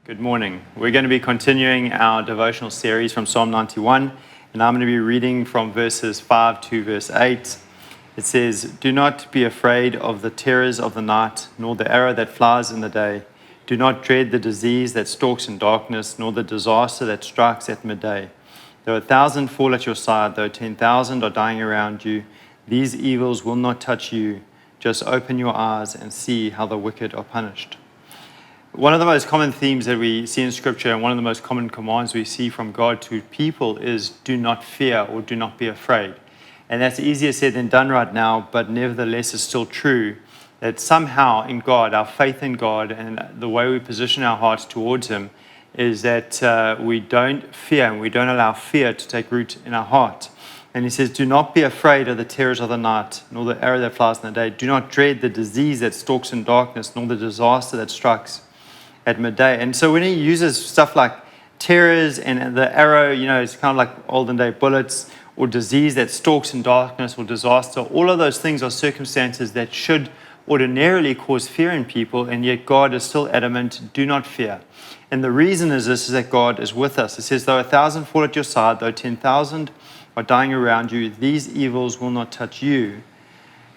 Good morning. We're going to be continuing our devotional series from Psalm 91, and I'm going to be reading from verses 5 to verse 8. It says, "Do not be afraid of the terrors of the night, nor the arrow that flies in the day. Do not dread the disease that stalks in darkness, nor the disaster that strikes at midday. Though 1,000 fall at your side, though 10,000 are dying around you, these evils will not touch you. Just open your eyes and see how the wicked are punished." One of the most common themes that we see in Scripture, and one of the most common commands we see from God to people, is do not fear or do not be afraid. And that's easier said than done right now, but nevertheless it's still true that somehow in God, our faith in God and the way we position our hearts towards Him is that we don't fear and we don't allow fear to take root in our heart. And He says, do not be afraid of the terrors of the night, nor the arrow that flies in the day. Do not dread the disease that stalks in darkness, nor the disaster that strikes at midday. And so when He uses stuff like terrors and the arrow, it's kind of like olden day bullets, or disease that stalks in darkness, or disaster, all of those things are circumstances that should ordinarily cause fear in people, and yet God is still adamant, do not fear. And the reason is this, is that God is with us. It says, though 1,000 fall at your side, though 10,000 are dying around you, these evils will not touch you.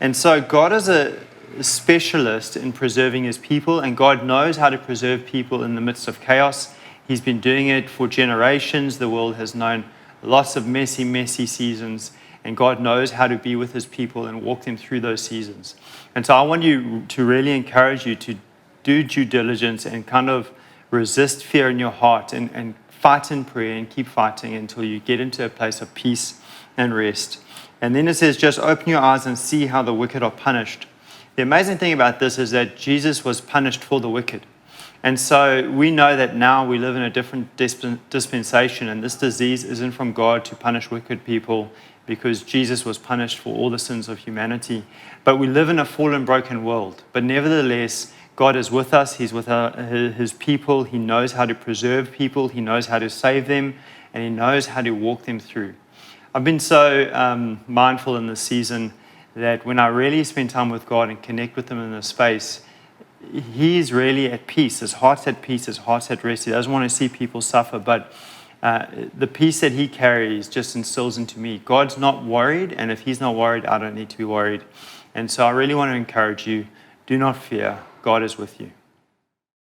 And so God is a specialist in preserving His people, and God knows how to preserve people in the midst of chaos. He's been doing it for generations. The world has known lots of messy seasons, and God knows how to be with His people and walk them through those seasons. And so I want you to really encourage you to do due diligence and kind of resist fear in your heart and fight in prayer and keep fighting until you get into a place of peace and rest. And then it says, just open your eyes and see how the wicked are punished. The amazing thing about this is that Jesus was punished for the wicked. And so we know that now we live in a different dispensation, and this disease isn't from God to punish wicked people because Jesus was punished for all the sins of humanity. But we live in a fallen, broken world. But nevertheless, God is with us. He's with His people. He knows how to preserve people. He knows how to save them, and He knows how to walk them through. I've been so mindful in this season that when I really spend time with God and connect with Him in this space, He's really at peace. His heart's at peace. His heart's at rest. He doesn't want to see people suffer, but the peace that He carries just instills into me. God's not worried, and if He's not worried, I don't need to be worried. And so I really want to encourage you, do not fear. God is with you.